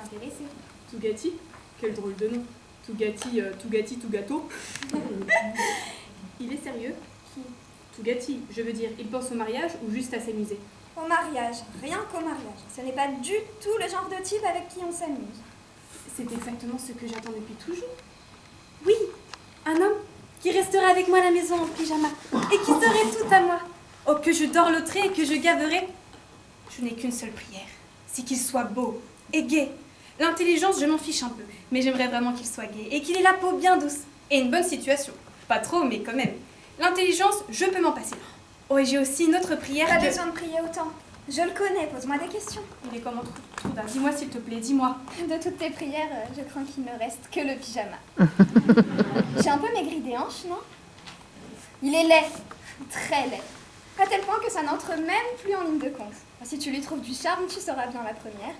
t'intéresser. Tougatti? Quel drôle de nom. Tougatti, Tougatti, tout gâteau. Il est sérieux? Qui? Tougatti, je veux dire, il pense au mariage ou juste à s'amuser? Au mariage, rien qu'au mariage. Ce n'est pas du tout le genre de type avec qui on s'amuse. C'est exactement ce que j'attends depuis toujours. Oui, un homme qui resterait avec moi à la maison en pyjama et qui serait tout à moi. Oh, que je dorloterai et que je gaverai. Je n'ai qu'une seule prière, c'est qu'il soit beau et gai. L'intelligence, je m'en fiche un peu, mais j'aimerais vraiment qu'il soit gai et qu'il ait la peau bien douce. Et une bonne situation. Pas trop, mais quand même. L'intelligence, je peux m'en passer. Oh, et j'ai aussi une autre prière. Pas besoin de prier autant. Je le connais, pose-moi des questions. Il est comment Trouda? Dis-moi s'il te plaît, dis-moi. De toutes tes prières, je crains qu'il ne reste que le pyjama. J'ai un peu maigri des hanches, non? Il est laid, très laid. À tel point que ça n'entre même plus en ligne de compte. Si tu lui trouves du charme, tu seras bien la première.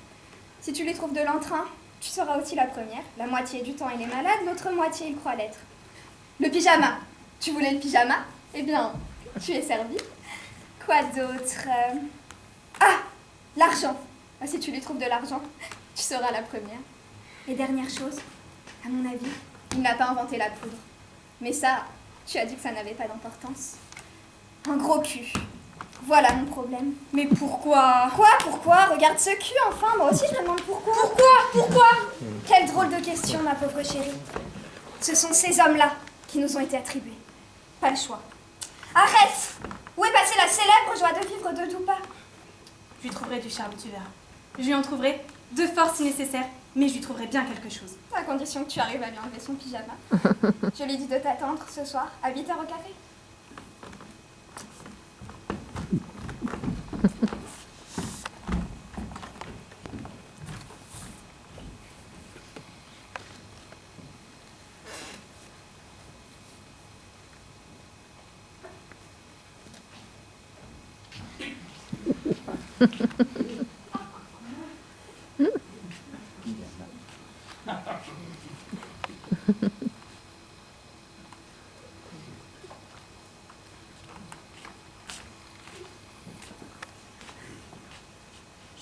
Si tu lui trouves de l'entrain, tu seras aussi la première. La moitié du temps, il est malade, l'autre moitié, il croit l'être. Le pyjama. Tu voulais le pyjama? Eh bien, tu es servi. Quoi d'autre? Ah, l'argent. Si tu lui trouves de l'argent, tu seras la première. Et dernière chose, à mon avis, il n'a pas inventé la poudre. Mais ça, tu as dit que ça n'avait pas d'importance. Un gros cul. Voilà mon problème. Mais pourquoi? Pourquoi? Regarde ce cul, enfin. Moi aussi, je me demande pourquoi. Pourquoi? Quelle drôle de question, ma pauvre chérie. Ce sont ces hommes-là qui nous ont été attribués. Pas le choix. Arrête! Où est passée la célèbre joie de vivre de Dupas? Je lui trouverai du charme, tu verras. Je lui en trouverai de force si nécessaire, mais je lui trouverai bien quelque chose. À condition que tu arrives à lui enlever son pyjama. Je lui dis de t'attendre ce soir à 8h au café.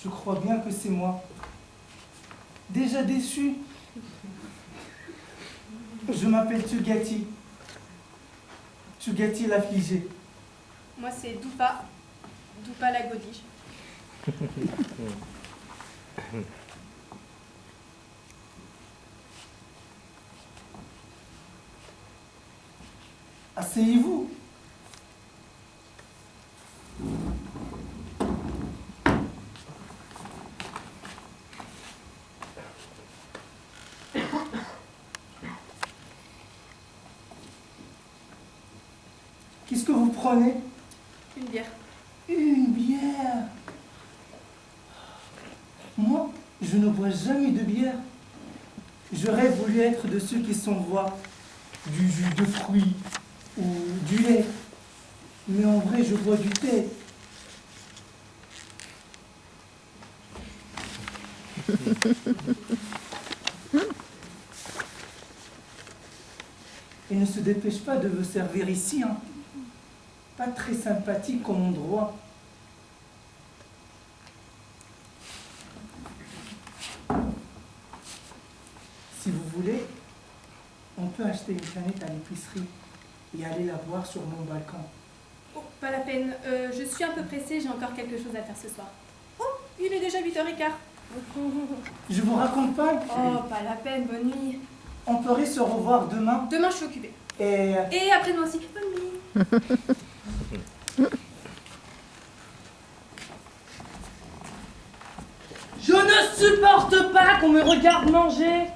Je crois bien que c'est moi. Déjà déçu. Je m'appelle Tougatti. Tougatti l'affligé. Moi, c'est Dupa. Dupa la godige. Asseyez-vous. Qu'est-ce que vous prenez? Une bière. Une bière? Moi, je ne bois jamais de bière. J'aurais voulu être de ceux qui s'envoient du jus de fruits ou du lait. Mais en vrai, je bois du thé. Il ne se dépêche pas de vous servir ici, hein. Pas très sympathique comme endroit. Si vous voulez, on peut acheter une canette à l'épicerie et aller la boire sur mon balcon. Oh, pas la peine. Je suis un peu pressée, j'ai encore quelque chose à faire ce soir. Oh, il est déjà 8h15. Je vous raconte pas. Oh, pas la peine, bonne nuit. On pourrait se revoir demain. Demain, je suis occupée. Et après-demain aussi. Bonne nuit. Je ne supporte pas qu'on me regarde manger,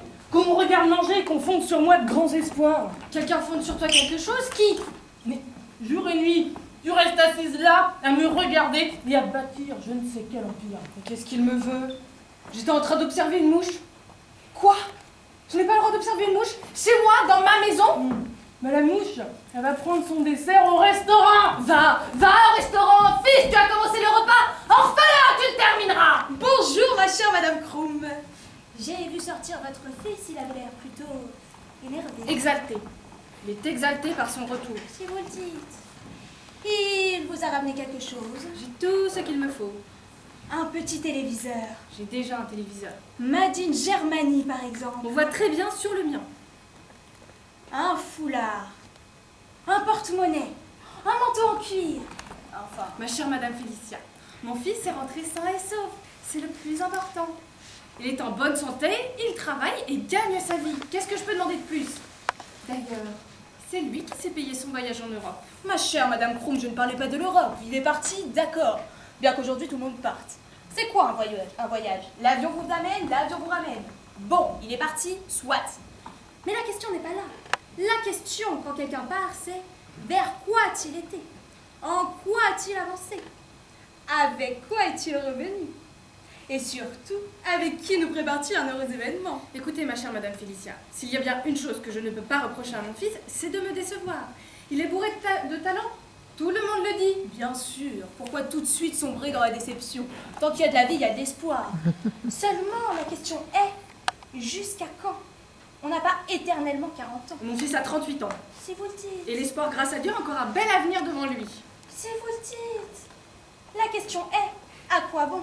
et qu'on fonde sur moi de grands espoirs. Quelqu'un fonde sur toi quelque chose? Qui? Mais jour et nuit, tu restes assise là, à me regarder et à bâtir je ne sais quel empire. Mais qu'est-ce qu'il me veut? J'étais en train d'observer une mouche. Quoi? Je n'ai pas le droit d'observer une mouche chez moi, dans ma maison? Mais la mouche, elle va prendre son dessert au restaurant. Va au restaurant, fils, tu as commencé le repas. Enfin là, tu le termineras. Bonjour, ma chère Madame Krum. J'ai vu sortir votre fils, il avait l'air plutôt énervé. Exalté. Il est exalté par son retour. Si vous le dites. Il vous a ramené quelque chose? J'ai tout ce qu'il me faut. Un petit téléviseur. J'ai déjà un téléviseur. Made in Germany, par exemple. On voit très bien sur le mien. Un foulard. Un porte-monnaie. Un manteau en cuir. Enfin, Ma chère Madame Félicia, mon fils est rentré sain et sauf. C'est le plus important. Il est en bonne santé, il travaille et gagne sa vie. Qu'est-ce que je peux demander de plus? D'ailleurs, c'est lui qui s'est payé son voyage en Europe. ma chère Madame Krum, je ne parlais pas de l'Europe. Il est parti, d'accord. Bien qu'aujourd'hui tout le monde parte. C'est quoi un voyage? L'avion vous amène, l'avion vous ramène. Bon, il est parti, soit. Mais la question n'est pas là. La question, quand quelqu'un part, c'est vers quoi a-t-il été? En quoi a-t-il avancé? Avec quoi est-il revenu? Et surtout, avec qui nous prépare-t-il un heureux événement? Écoutez, ma chère Madame Félicia, s'il y a bien une chose que je ne peux pas reprocher à mon fils, c'est de me décevoir. Il est bourré de talent. Tout le monde le dit. Bien sûr, pourquoi tout de suite sombrer dans la déception? Tant qu'il y a de la vie, il y a de l'espoir. Seulement, la question est, jusqu'à quand? On n'a pas éternellement 40 ans. Mon fils a 38 ans. Si vous le dites. Et l'espoir, grâce à Dieu, a encore un bel avenir devant lui. Si vous le dites. La question est, à quoi bon?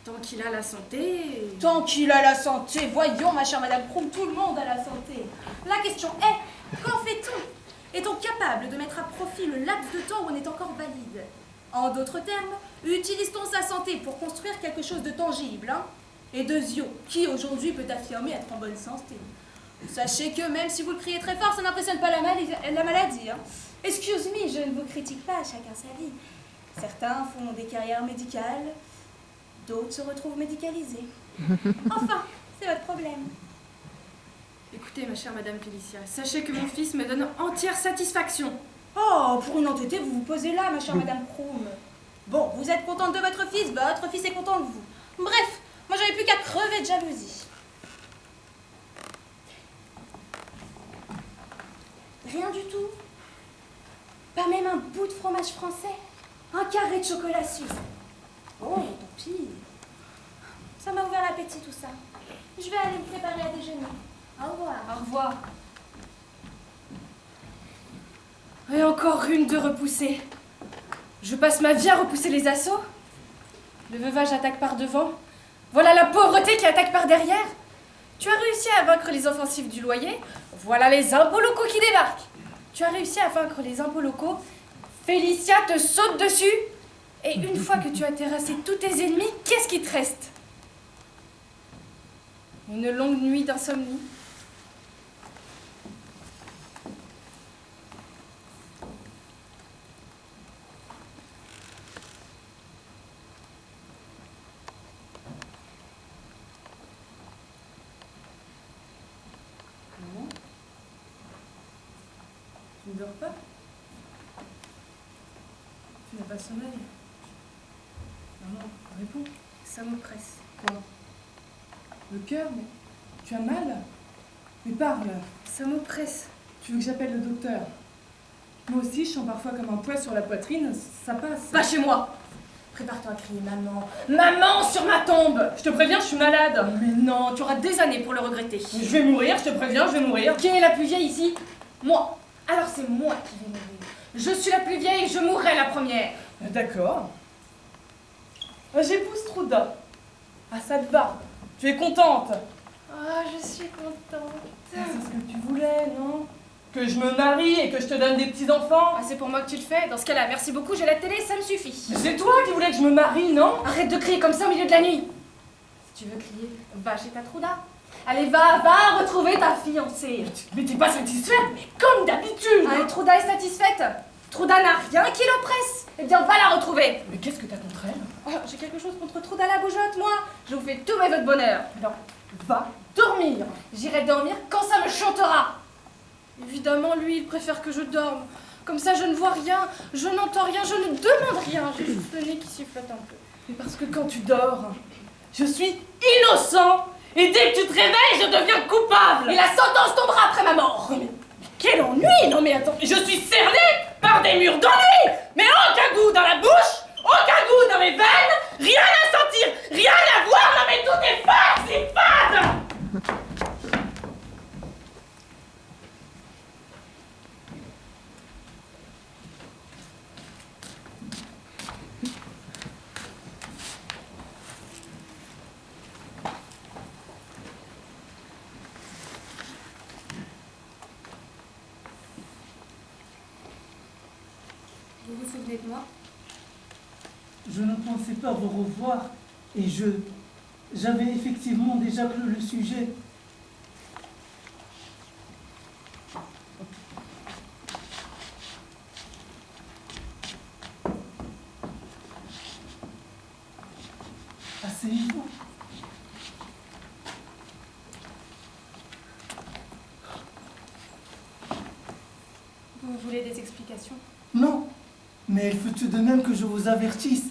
Tant qu'il a la santé... Tant qu'il a la santé, voyons, ma chère Madame Krum, tout le monde a la santé. La question est, qu'en fait-on? Est-on capable de mettre à profit le laps de temps où on est encore valide? En d'autres termes, utilise-t-on sa santé pour construire quelque chose de tangible, hein? Et deuxièmement, qui aujourd'hui peut affirmer être en bonne santé? Sachez que même si vous le criez très fort, ça n'impressionne pas la maladie, hein? Excuse me, je ne vous critique pas, chacun sa vie. Certains font des carrières médicales, d'autres se retrouvent médicalisés. Enfin, c'est votre problème. Écoutez, ma chère Madame Félicia, sachez que mon fils me donne entière satisfaction. Oh, pour une entêtée, vous vous posez là, ma chère Madame Krum. Bon, vous êtes contente de votre fils est content de vous. Bref, moi j'avais plus qu'à crever de jalousie. Rien du tout. Pas même un bout de fromage français. Un carré de chocolat suisse. Oh, tant pis. Ça m'a ouvert l'appétit tout ça. Je vais aller me préparer à déjeuner. Au revoir. Au revoir. Et encore une de repoussée. Je passe ma vie à repousser les assauts. Le veuvage attaque par devant. Voilà la pauvreté qui attaque par derrière. Tu as réussi à vaincre les offensives du loyer. Voilà les impôts locaux qui débarquent. Tu as réussi à vaincre les impôts locaux. Félicia te saute dessus. Et une fois que tu as terrassé tous tes ennemis, qu'est-ce qui te reste? Une longue nuit d'insomnie. Non. Tu ne dors pas? Tu n'as pas sommeil? Maman, réponds. Ça m'oppresse. Quoi? Le cœur, mais tu as mal? Mais parle. Ça m'oppresse. Tu veux que j'appelle le docteur? Moi aussi, je sens parfois comme un poids sur la poitrine. Ça passe. Pas chez moi. Prépare-toi à crier maman. Maman sur ma tombe. Je te préviens, je suis malade. Mais non, tu auras des années pour le regretter. Je vais mourir, je te préviens, je vais mourir. Qui est la plus vieille ici? Moi. Alors c'est moi qui vais mourir. Je suis la plus vieille, je mourrai la première. D'accord. J'épouse Trouda. Ah, ça te va. Tu es contente. Ah, je suis contente. C'est ce que tu voulais, non? Que je me marie et que je te donne des petits-enfants. Ah, c'est pour moi que tu le fais. Dans ce cas-là, merci beaucoup, j'ai la télé, ça me suffit. Mais c'est toi qui voulais que je me marie, non? Arrête de crier comme ça au milieu de la nuit. Si tu veux crier, va chez ta Trouda. Allez, va retrouver ta fiancée. Mais t'es pas satisfaite? Mais comme d'habitude. Allez, Trouda est satisfaite. Trouda n'a rien qui l'oppresse. Eh bien, va la retrouver. Mais qu'est-ce que t'as contre elle? Oh, j'ai quelque chose contre Trouda la bougeotte, moi. Je vous fais tous mes vœux de bonheur. Alors, va dormir. J'irai dormir quand ça me chantera. Évidemment, lui, il préfère que je dorme. Comme ça, je ne vois rien, je n'entends rien, je ne demande rien. J'ai juste le nez qui sifflote un peu. Mais parce que quand tu dors, je suis innocent. Et dès que tu te réveilles, je deviens coupable. Et la sentence tombera après ma mort. Mais quel ennui! Non mais attends, je suis cerné par des murs d'ennui! Mais aucun goût dans la bouche, aucun goût dans mes veines, rien à sentir, rien à voir, non mais tout est fade, c'est fade! souvenez de moi? Je ne pensais pas vous revoir et j'avais effectivement déjà clos le sujet. Asseyez-vous. Vous voulez des explications? Non, mais il faut tout de même que je vous avertisse.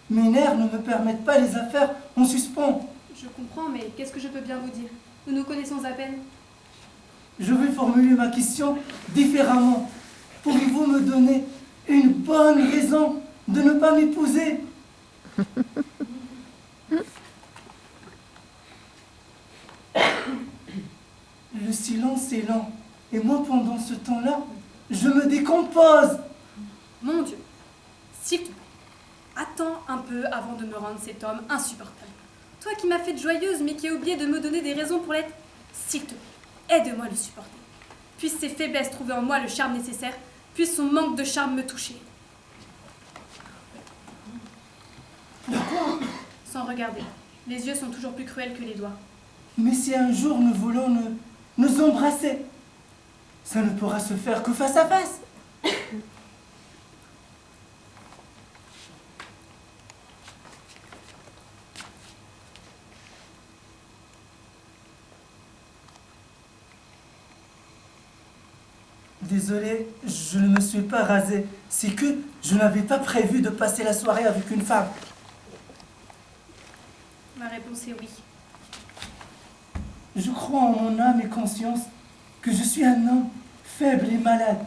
Mes nerfs ne me permettent pas les affaires en suspens. Je comprends, mais qu'est-ce que je peux bien vous dire? Nous nous connaissons à peine. Je vais formuler ma question différemment. Pourriez-vous me donner une bonne raison de ne pas m'épouser? Le silence est lent. Et moi, pendant ce temps-là, je me décompose. Mon Dieu, s'il te plaît, attends un peu avant de me rendre cet homme insupportable. Toi qui m'as faite joyeuse, mais qui as oublié de me donner des raisons pour l'être, s'il te plaît, aide-moi à le supporter. Puisse ses faiblesses trouver en moi le charme nécessaire, puisse son manque de charme me toucher. Pourquoi? Sans regarder, les yeux sont toujours plus cruels que les doigts. Mais si un jour nous voulons nous embrasser, ça ne pourra se faire que face à face. Désolé, je ne me suis pas rasé. C'est que je n'avais pas prévu de passer la soirée avec une femme. Ma réponse est oui. Je crois en mon âme et conscience que je suis un homme faible et malade.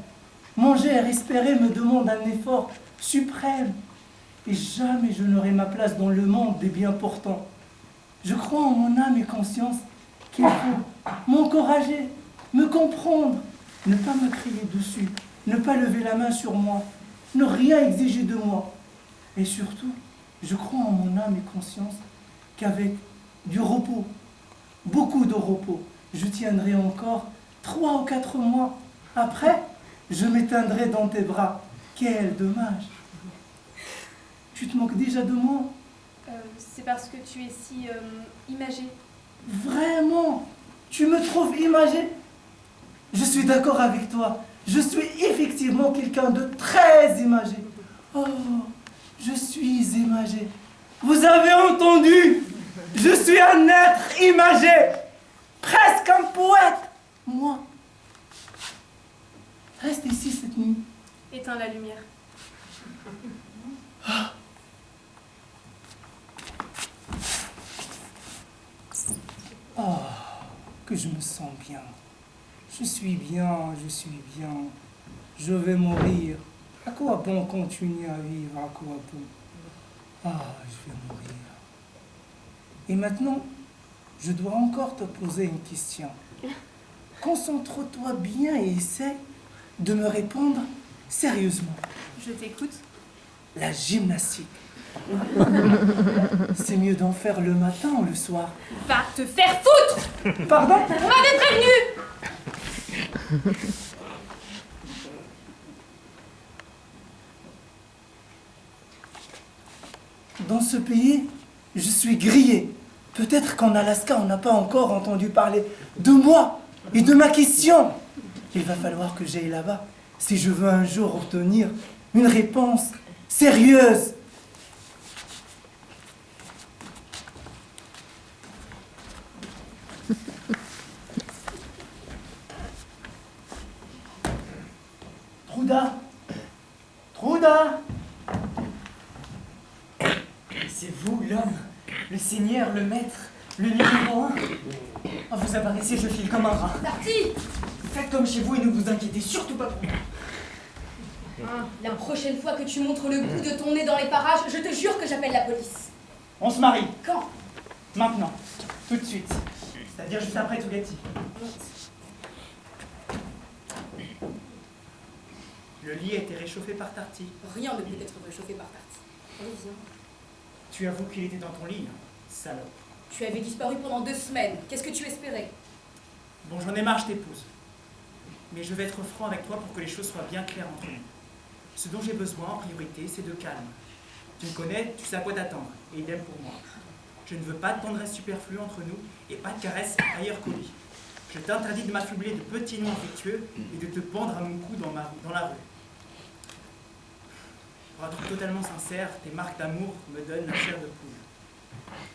Manger et respirer me demande un effort suprême. Et jamais je n'aurai ma place dans le monde des bien portants. Je crois en mon âme et conscience qu'il faut m'encourager, me comprendre, ne pas me crier dessus, ne pas lever la main sur moi, ne rien exiger de moi. Et surtout, je crois en mon âme et conscience qu'avec du repos, beaucoup de repos, je tiendrai encore 3 ou 4 mois. Après, je m'éteindrai dans tes bras. Quel dommage! Tu te moques déjà de moi? C'est parce que tu es si imagé. Vraiment? Tu me trouves imagé? Je suis d'accord avec toi. Je suis effectivement quelqu'un de très imagé. Oh, je suis imagé. Vous avez entendu? Je suis un être imagé. Presque un poète. Moi. Reste ici cette nuit. Éteins la lumière. Oh, que je me sens bien. Je suis bien, je suis bien. Je vais mourir. À quoi bon continuer à vivre? À quoi bon? Ah, je vais mourir. Et maintenant, je dois encore te poser une question. Concentre-toi bien et essaie de me répondre sérieusement. Je t'écoute. La gymnastique. C'est mieux d'en faire le matin ou le soir? Va te faire foutre! Pardon? On m'avait prévenu! Dans ce pays, je suis grillé. Peut-être qu'en Alaska, on n'a pas encore entendu parler de moi et de ma question. Il va falloir que j'aille là-bas si je veux un jour obtenir une réponse sérieuse. Trouda! Trouda! C'est vous, l'homme, le seigneur, le maître, le numéro 1. Oh, vous apparaissez, je file comme un rat. Darty! Faites comme chez vous et ne vous inquiétez surtout pas pour moi. Hein, la prochaine fois que tu montres le bout de ton nez dans les parages, je te jure que j'appelle la police. On se marie, Quand? maintenant, tout de suite. C'est-à-dire juste après Tougati. Le lit a été réchauffé par Tarty. Rien ne peut être réchauffé par Darty. Allez, viens. Tu avoues qu'il était dans ton lit, hein, salope. Tu avais disparu pendant 2 semaines. Qu'est-ce que tu espérais? Bon, j'en ai marre, je t'épouse. Mais je vais être franc avec toi pour que les choses soient bien claires entre nous. Ce dont j'ai besoin en priorité, c'est de calme. Tu me connais, tu sais à quoi t'attendre, et idem pour moi. Je ne veux pas de tendresse superflue entre nous et pas de caresses ailleurs qu'au lit. Je t'interdis de m'affubler de petits noms affectueux et de te pendre à mon cou dans la rue. Pour être totalement sincère, tes marques d'amour me donnent la chair de poule.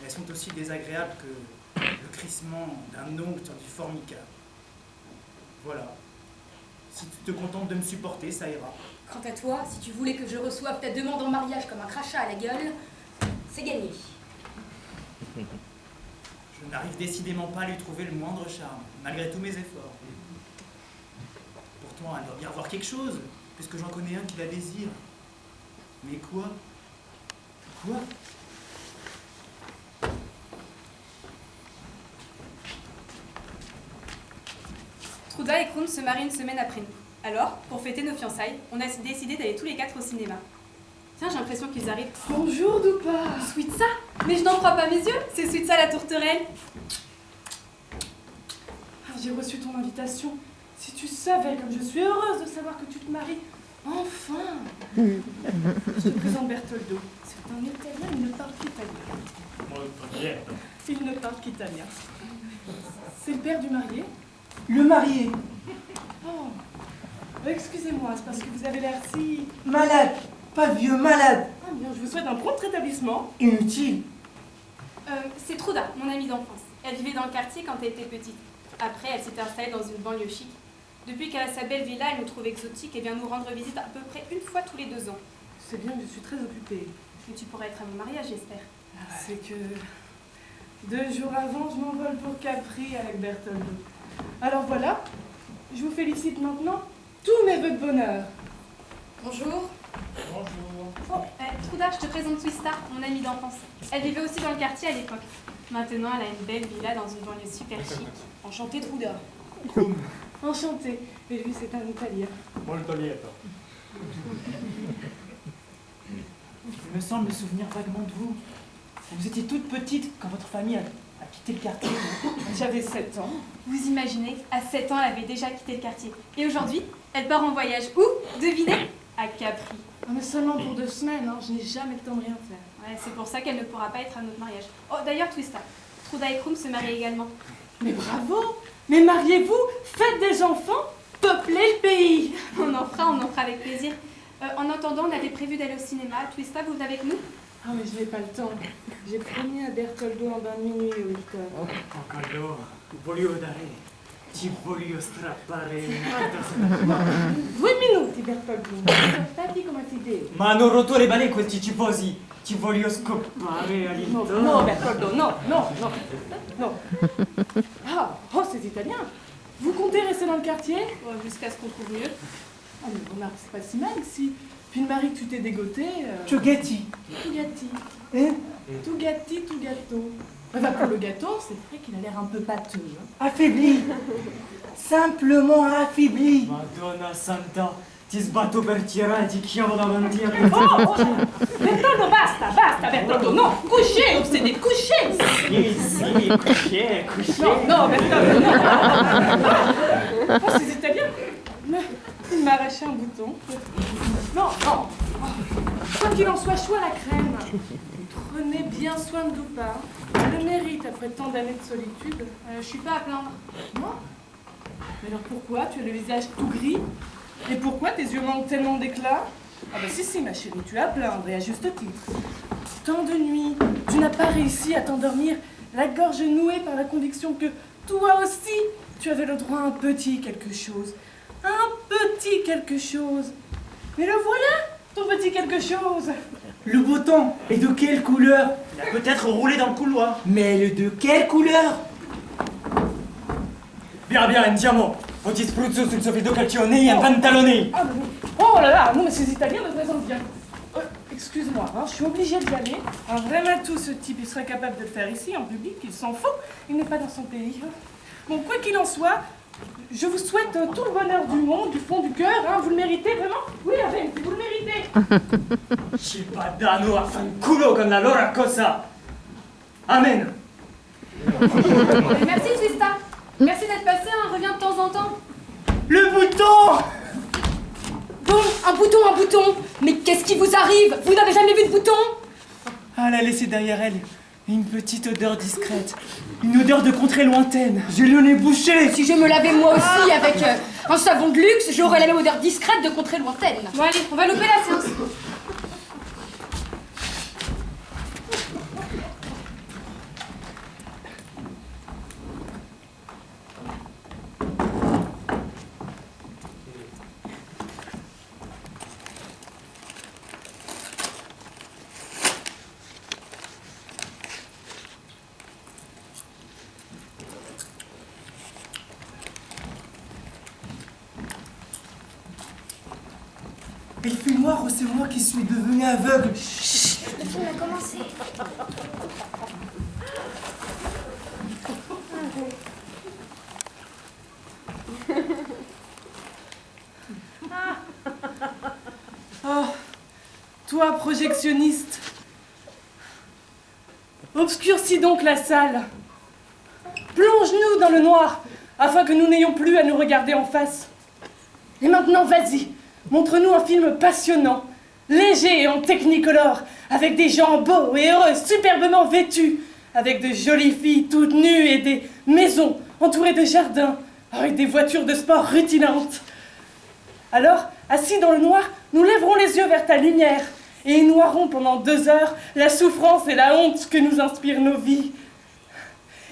Elles sont aussi désagréables que le crissement d'un ongle sur du formica. Voilà. Si tu te contentes de me supporter, ça ira. Quant à toi, si tu voulais que je reçoive ta demande en mariage comme un crachat à la gueule, c'est gagné. Je n'arrive décidément pas à lui trouver le moindre charme, malgré tous mes efforts. Pourtant, elle doit bien avoir quelque chose, puisque j'en connais un qui la désire. Mais quoi? Quoi? Truda et Krum se marient une semaine après nous. Alors, pour fêter nos fiançailles, on a décidé d'aller tous les 4 au cinéma. Tiens, j'ai l'impression qu'ils arrivent. Bonjour, Doupa. Sweetsa? Mais je n'en crois pas mes yeux, c'est Sweetsa la tourterelle. Ah, j'ai reçu ton invitation. Si tu savais comme je suis heureuse de savoir que tu te maries. Enfin. Je te présente Bertoldo. C'est un Italien, il ne parle qu'italien. Il ne parle qu'italien. C'est le père du marié? Le marié. Oh. Excusez-moi, c'est parce que vous avez l'air si... Malade. Pas vieux, malade. Ah bien, je vous souhaite un prompt rétablissement. Inutile. C'est Truda, mon amie d'enfance. Elle vivait dans le quartier quand elle était petite. Après, elle s'était installée dans une banlieue chic. Depuis qu'elle a sa belle villa, elle nous trouve exotiques et vient nous rendre visite à peu près une fois tous les 2 ans. C'est bien que je suis très occupée. Mais tu pourrais être à mon mariage, j'espère. C'est que 2 jours avant, je m'envole pour Capri avec Bertoldo. Alors voilà, je vous félicite maintenant. Tous mes vœux de bonheur. Bonjour. Oh, Truda, je te présente Twista, mon amie d'enfance. Elle vivait aussi dans le quartier à l'époque. Maintenant, elle a une belle villa dans une banlieue super chic. Enchantée, Truda. Enchantée. Et lui, c'est un Italien. Il me semble me souvenir vaguement de vous. Vous étiez toute petite quand votre famille a quitté le quartier. J'avais 7 ans. Vous imaginez, à 7 ans, elle avait déjà quitté le quartier. Et aujourd'hui, elle part en voyage. Où? Devinez? À Capri. Ah, mais seulement pour 2 semaines, hein. Je n'ai jamais le temps de rien faire. Ouais, c'est pour ça qu'elle ne pourra pas être à notre mariage. Oh, d'ailleurs, Twista, Truda et Krum se marient également. Mais bravo! Mais mariez-vous, faites des enfants, peuplez le pays! On en fera avec plaisir. En attendant, on avait prévu d'aller au cinéma. Twista, vous venez avec nous? Ah, mais je n'ai pas le temps. J'ai promis à Bertoldo en bain de minuit au Hilton. Bertoldo, voglio dare. Ti voglio strappare. 2 minuti, Bertoldo. Aspetti come si deve. Ma hanno rotto le balle questi ciposi. Ti voglio scoppare all'intorno. No, Bertoldo, no. Ah, oh, c'est italien. Vous comptez rester dans le quartier? Jusqu'à ce qu'on trouve mieux. Ah, mais remarque, c'est pas si mal ici. Puis le mari que tu t'es dégoté... Gioghetti. Tout gâti. Hein? Tout gâti, tout gâteau. Enfin, pour le gâteau, c'est vrai qu'il a l'air un peu pâteux. Hein. Affaibli. Simplement affaibli. Madonna santa, ti sbatto per tirare e ti chiamo davanti a Oh, Bertoldo, basta, Bertoldo, no, couchez, obsédé, couchez. Sì, couché. Non, Bertoldo, non. Oh, c'est italien. Il m'a arraché un bouton. Non. Quoi qu'il en soit, choix la crème. Prenez bien soin de Doupa. Elle le mérite après tant d'années de solitude. Je suis pas à plaindre. Non. Mais alors pourquoi tu as le visage tout gris? Et pourquoi tes yeux manquent tellement d'éclat? Ah bah si, ma chérie, tu as à plaindre, et à juste titre. Tant de nuits, tu n'as pas réussi à t'endormir, la gorge nouée par la conviction que toi aussi, tu avais le droit à un petit quelque chose. Un petit quelque chose. Mais le voilà, ton petit quelque chose. Le beau temps est de quelle couleur? Il a peut-être roulé dans le couloir. Mais le de quelle couleur? Via, andiamo. O ti spruzzo sul soffitto calcioni e pantaloni. Ah, mais... Oh là là, non mais ces Italiens me présentent bien. Excuse-moi, hein, je suis obligée d'y aller. Un vrai matou, ce type, il serait capable de le faire ici, en public, il s'en fout. Il n'est pas dans son pays. Bon, quoi qu'il en soit, je vous souhaite tout le bonheur du monde, du fond du cœur, hein, vous le méritez vraiment? Oui, Aven, vous le méritez. Ci vadano a fanculo con la loro cosa. Amen. Merci, Twista. Merci d'être passé, hein. Reviens de temps en temps. Le bouton! Bon, un bouton. Mais qu'est-ce qui vous arrive? Vous n'avez jamais vu de bouton? Ah, elle a laissé derrière elle une petite odeur discrète. Une odeur de contrée lointaine. J'ai le nez bouché. Si je me lavais moi aussi avec un savon de luxe, j'aurais la même odeur discrète de contrée lointaine. Bon allez, on va louper la séance. Il fait noir ou c'est moi qui suis devenu aveugle? Le film a commencé. Oh, toi, projectionniste. Obscurcis donc la salle. Plonge-nous dans le noir, afin que nous n'ayons plus à nous regarder en face. Et maintenant, vas-y, montre-nous un film passionnant, léger et en technicolor, avec des gens beaux et heureux, superbement vêtus, avec de jolies filles toutes nues et des maisons entourées de jardins, avec des voitures de sport rutilantes. Alors, assis dans le noir, nous lèverons les yeux vers ta lumière et ignorerons pendant 2 heures la souffrance et la honte que nous inspirent nos vies.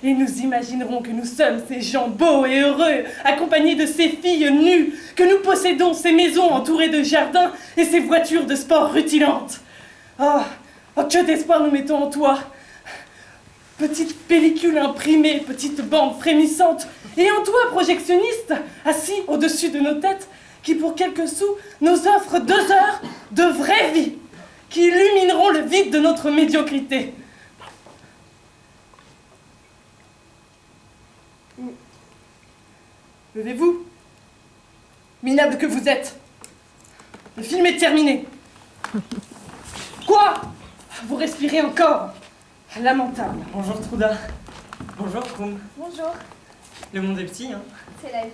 Et nous imaginerons que nous sommes ces gens beaux et heureux, accompagnés de ces filles nues, que nous possédons ces maisons entourées de jardins et ces voitures de sport rutilantes. Oh, que d'espoir nous mettons en toi. Petite pellicule imprimée, petite bande frémissante, et en toi, projectionniste, assis au-dessus de nos têtes, qui pour quelques sous nous offre 2 heures de vraie vie, qui illumineront le vide de notre médiocrité. Levez-vous, minable que vous êtes. Le film est terminé. Quoi? Vous respirez encore? Lamentable. Bonjour Trouda. Bonjour Krum. Bonjour, Le monde est petit, hein. c'est la vie.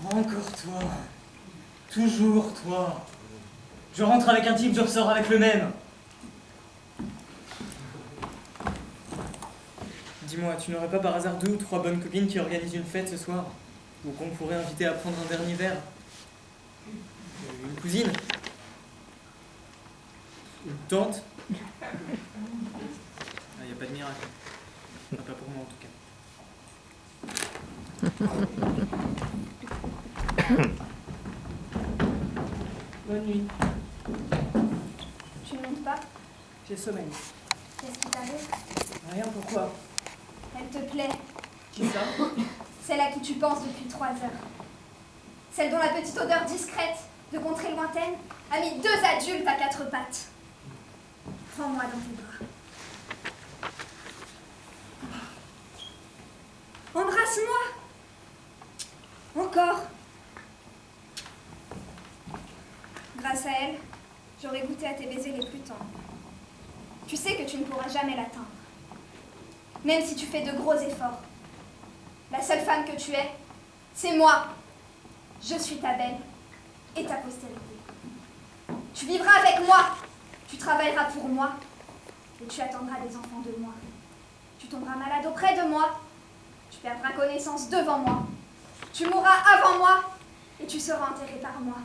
Encore toi. Toujours toi. Je rentre avec un type, je ressors avec le même. Dis-moi, tu n'aurais pas par hasard 2 ou 3 bonnes copines qui organisent une fête ce soir? Ou qu'on pourrait inviter à prendre un dernier verre? Une cousine? Une tante? Ah, y a pas de miracle. Enfin, pas pour moi en tout cas. Bonne nuit. Tu ne montes pas? J'ai sommeil. Qu'est-ce qui t'arrive? Rien, pourquoi? Elle te plaît. Qui ça? Celle à qui tu penses depuis 3 heures. Celle dont la petite odeur discrète de contrée lointaine a mis 2 adultes à 4 pattes. Prends-moi dans tes bras. Embrasse-moi. Encore. Grâce à elle, j'aurais goûté à tes baisers les plus tendres. Tu sais que tu ne pourras jamais l'atteindre. Même si tu fais de gros efforts. La seule femme que tu es, c'est moi. Je suis ta belle et ta postérité. Tu vivras avec moi. Tu travailleras pour moi. Et tu attendras des enfants de moi. Tu tomberas malade auprès de moi. Tu perdras connaissance devant moi. Tu mourras avant moi. Et tu seras enterré par moi.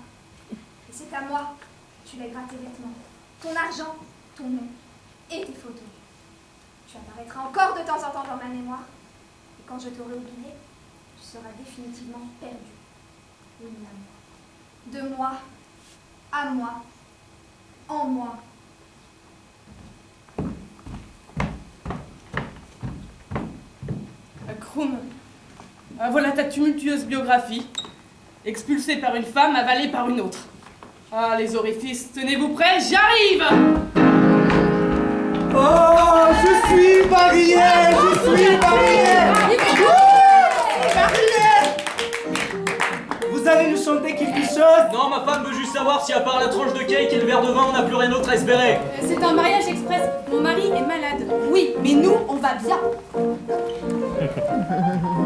Et c'est à moi. Tu lègueras tes vêtements, ton argent, ton nom et tes photos. Tu apparaîtras encore de temps en temps dans ma mémoire. Et quand je t'aurai oublié, tu seras définitivement perdu. Oui, à moi. De moi, à moi, en moi. Krum, voilà ta tumultueuse biographie. Expulsée par une femme, avalée par une autre. Ah, les orifices, tenez-vous prêts, j'arrive! Oh, je suis Barrière! Je suis Barrière! Vous allez nous chanter quelque chose? Non, ma femme veut juste savoir savoir si à part la tranche de cake et le verre de vin, on n'a plus rien d'autre à espérer. C'est un mariage express. Mon mari est malade. Oui, mais nous, on va bien.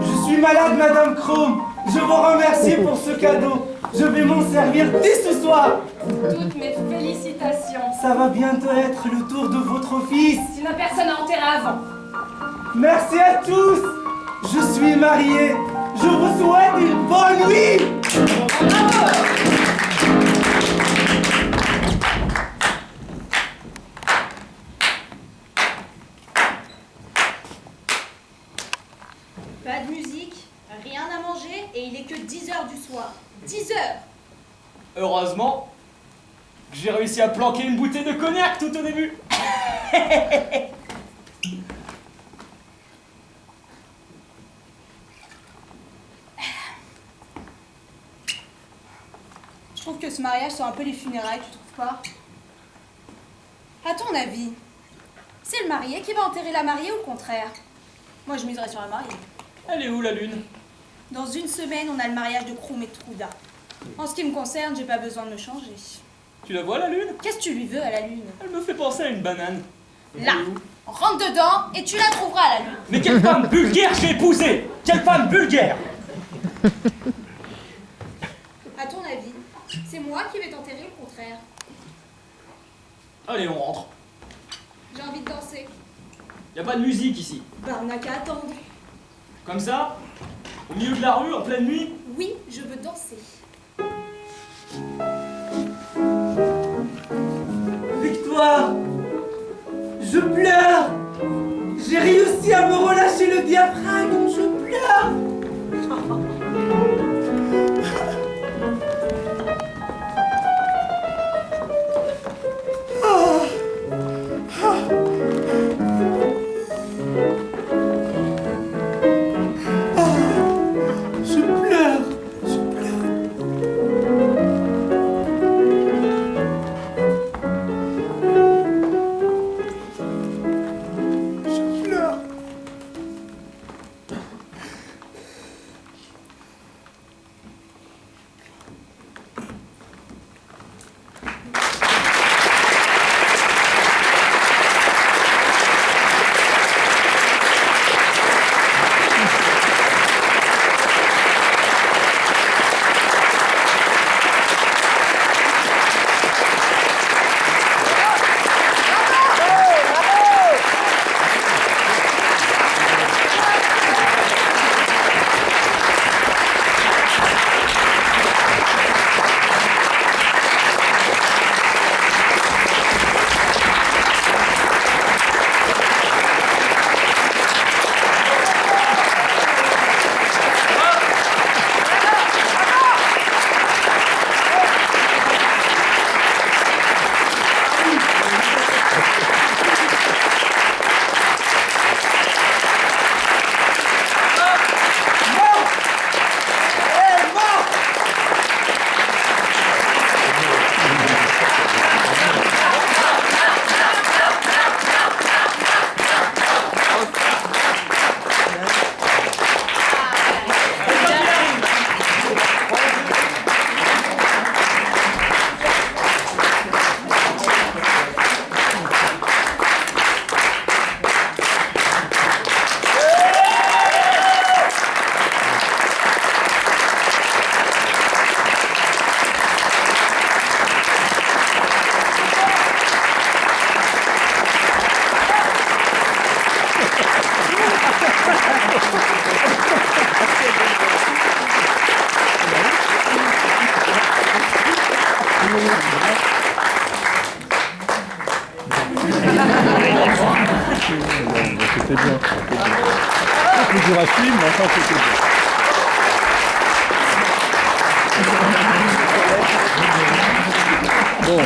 Je suis malade, Madame Chrome. Je vous remercie pour ce cadeau. Je vais m'en servir dès ce soir. Toutes mes félicitations. Ça va bientôt être le tour de votre fils. Tu n'as personne à enterrer avant. Merci à tous. Je suis marié. Je vous souhaite une bonne nuit. Pas de musique, rien à manger et il est que 10h du soir. 10h. Heureusement, j'ai réussi à planquer une bouteille de cognac tout au début. Je trouve que ce mariage, c'est un peu les funérailles, tu trouves pas? À ton avis, c'est le marié qui va enterrer la mariée ou le contraire? Moi, je miserais sur la mariée. Elle est où la lune? Dans une semaine, on a le mariage de Krum et de Trouda. En ce qui me concerne, j'ai pas besoin de me changer. Tu la vois la lune? Qu'est-ce que tu lui veux à la lune? Elle me fait penser à une banane. Là, on rentre dedans et tu la trouveras à la lune. Mais quelle femme vulgaire j'ai épousée! Quelle femme vulgaire! À ton avis, c'est moi qui vais t'enterrer ou le contraire? Allez, on rentre. J'ai envie de danser. Y a pas de musique ici. Bah, on n'a qu'à attendre. Comme ça? Au milieu de la rue, en pleine nuit? Oui, je veux danser. Victoire. Je pleure. J'ai réussi à me relâcher le diaphragme. Je pleure. Je pleure. C'était bien. C'est plus dur à suivre, mais enfin c'était bien. Bon.